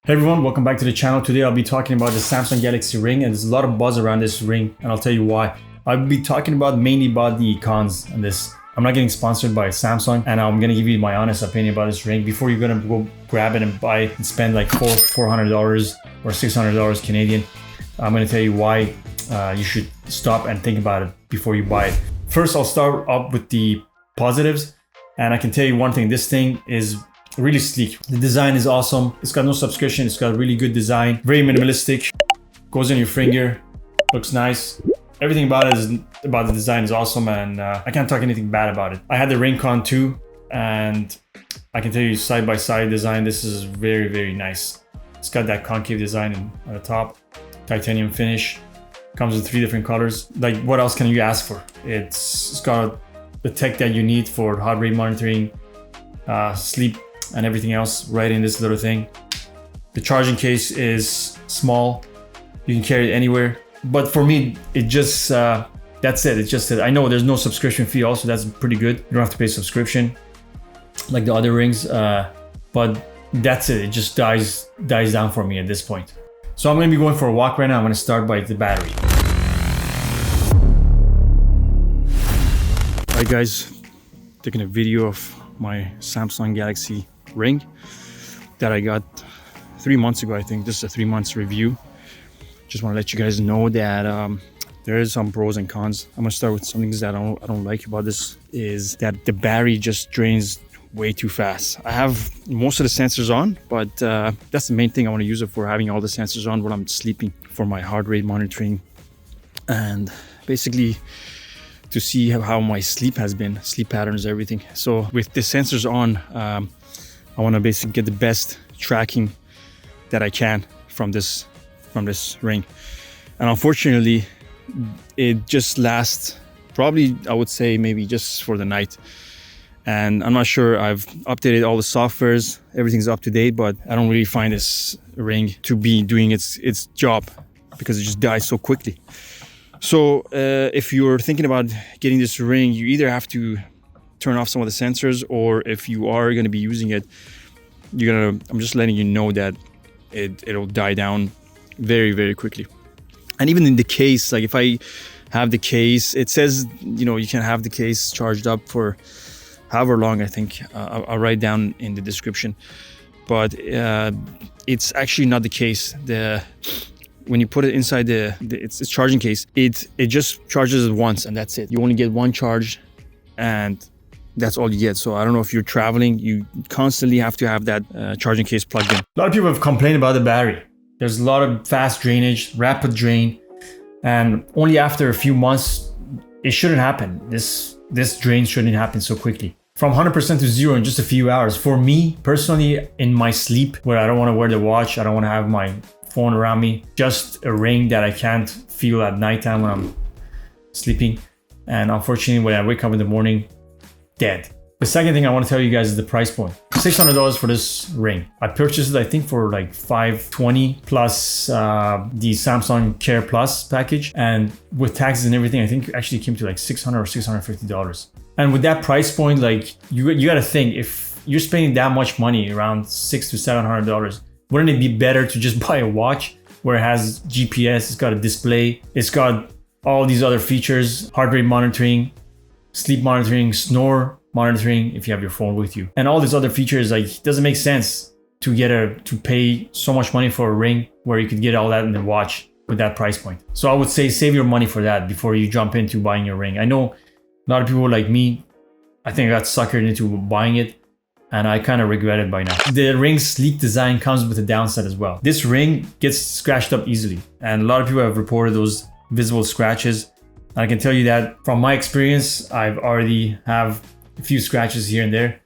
Hey everyone, welcome back to the channel. Today I'll be talking about the Samsung Galaxy Ring, and there's a lot of buzz around this ring, and I'll tell you why. I'll be talking mainly about the cons on this. I'm not getting sponsored by Samsung, and I'm gonna give you my honest opinion about this ring before you're gonna go grab it and buy and spend like $400 or $600 Canadian. I'm gonna tell you why you should stop and think about it before you buy it. First, I'll start up with the positives, and I can tell you one thing: this thing is really sleek. The design is awesome. It's got no subscription. It's got really good design. Very minimalistic. Goes on your finger. Looks nice. Everything about the design is awesome, and I can't talk anything bad about it. I had the Ring Con too, and I can tell you side by side design. This is very, very nice. It's got that concave design at the top. Titanium finish. Comes in 3 different colors. Like, what else can you ask for? It's got the tech that you need for heart rate monitoring, sleep, and everything else right in this little thing. The charging case is small. You can carry it anywhere. But for me, it just, that's it. It's just that I know there's no subscription fee also. That's pretty good. You don't have to pay subscription like the other rings. But that's it. It just dies down for me at this point. So I'm gonna be going for a walk right now. I'm gonna start by the battery. All right guys, taking a video of my Samsung Galaxy Ring that I got 3 months ago. I think this is a 3 months review. Just want to let you guys know that there is some pros and cons. I'm gonna start with some things that I don't like about this is that the battery just drains way too fast. I have most of the sensors on, but that's the main thing I want to use it for, having all the sensors on when I'm sleeping for my heart rate monitoring and basically to see how my sleep has been, sleep patterns, everything. So with the sensors on, I want to basically get the best tracking that I can from this ring. And unfortunately, it just lasts probably, I would say, maybe just for the night. And I'm not sure, I've updated all the softwares, everything's up to date, but I don't really find this ring to be doing its job because it just dies so quickly. So if you're thinking about getting this ring, you either have to turn off some of the sensors, or if you are going to be using it, I'm just letting you know that it'll die down very, very quickly. And even in the case, like if I have the case, it says, you can have the case charged up for however long. I think I'll write down in the description, but it's actually not the case. When you put it inside its charging case, it just charges it once and that's it. You only get one charge and that's all you get. So I don't know, if you're traveling, you constantly have to have that charging case plugged in. A lot of people have complained about the battery. There's a lot of fast drainage, rapid drain, and only after a few months, it shouldn't happen. This drain shouldn't happen so quickly. From 100% to 0 in just a few hours. For me, personally, in my sleep, where I don't want to wear the watch, I don't want to have my phone around me, just a ring that I can't feel at nighttime when I'm sleeping. And unfortunately, when I wake up in the morning, dead. The second thing I want to tell you guys is the price point. $600 for this ring. I purchased it, I think, for like $520 plus the Samsung Care Plus package. And with taxes and everything, I think it actually came to like $600 or $650. And with that price point, like you got to think, if you're spending that much money, around $600 to $700, wouldn't it be better to just buy a watch where it has GPS, it's got a display, it's got all these other features, heart rate monitoring, sleep monitoring, snore monitoring if you have your phone with you, and all these other features? Like, it doesn't make sense to pay so much money for a ring where you could get all that in the watch with that price point. So I would say save your money for that before you jump into buying your ring. I know a lot of people like me, I think I got suckered into buying it, and I kind of regret it by now. The ring's sleek design comes with a downside as well. This ring gets scratched up easily, and a lot of people have reported those visible scratches. And I can tell you that from my experience, I've already have a few scratches here and there.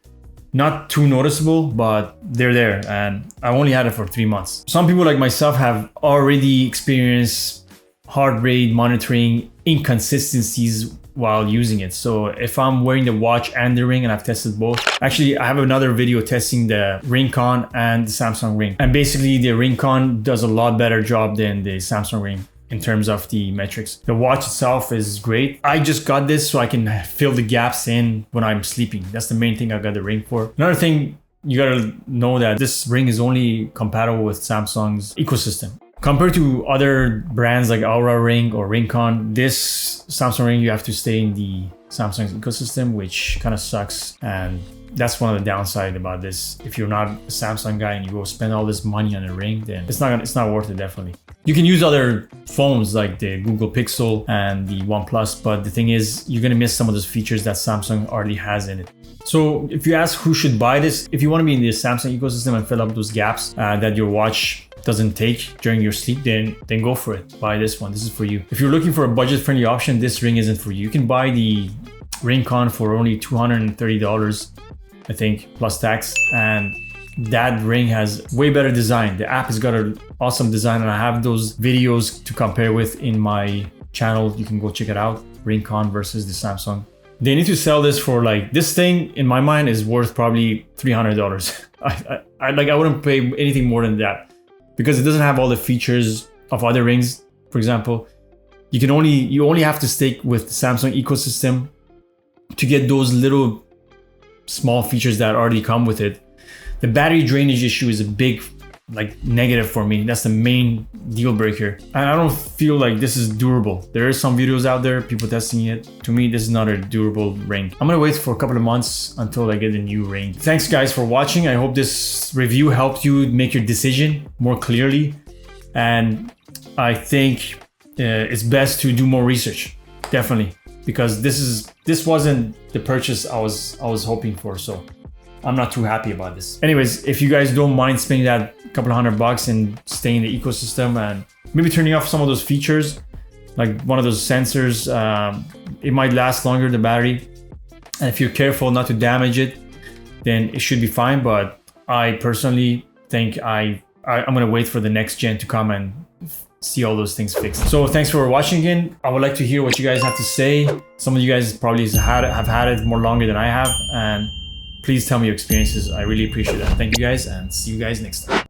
Not too noticeable, but they're there, and I only had it for 3 months. Some people like myself have already experienced heart rate monitoring inconsistencies while using it. So if I'm wearing the watch and the ring, and I've tested both. Actually, I have another video testing the Ring Con and the Samsung Ring. And basically the Ring Con does a lot better job than the Samsung Ring in terms of the metrics. The watch itself is great. I just got this so I can fill the gaps in when I'm sleeping. That's the main thing I got the ring for. Another thing you gotta know that this ring is only compatible with Samsung's ecosystem. Compared to other brands like Aura Ring or Rincon, this Samsung ring, you have to stay in the Samsung's ecosystem, which kind of sucks. And that's one of the downside about this. If you're not a Samsung guy and you go spend all this money on a ring, then it's not worth it, definitely. You can use other phones like the Google Pixel and the OnePlus, but the thing is, you're gonna miss some of those features that Samsung already has in it. So if you ask who should buy this, if you want to be in the Samsung ecosystem and fill up those gaps that your watch doesn't take during your sleep, then go for it. Buy this one. This is for you. If you're looking for a budget-friendly option, this ring isn't for you. You can buy the Rincon for only $230, I think, plus tax. And that ring has way better design. The app has got an awesome design, and I have those videos to compare with in my channel. You can go check it out. Rincon versus the Samsung. They need to sell this for, like, this thing in my mind is worth probably $300. I wouldn't pay anything more than that, because it doesn't have all the features of other rings. For example, you only have to stick with the Samsung ecosystem to get those little small features that already come with it. The battery drainage issue is a big negative for me. That's the main deal breaker. And I don't feel like this is durable. There are some videos out there, people testing it. To me, this is not a durable ring. I'm gonna wait for a couple of months until I get a new ring. Thanks guys for watching. I hope this review helped you make your decision more clearly. And I think it's best to do more research, definitely, because this wasn't the purchase I was hoping for. So I'm not too happy about this. Anyways, if you guys don't mind spending that couple of $100 and staying in the ecosystem and maybe turning off some of those features, like one of those sensors, it might last longer, the battery. And if you're careful not to damage it, then it should be fine. But I personally think I'm gonna wait for the next gen to come and see all those things fixed. So thanks for watching again. I would like to hear what you guys have to say. Some of you guys probably have had it more longer than I have, and please tell me your experiences. I really appreciate that. Thank you guys, and see you guys next time.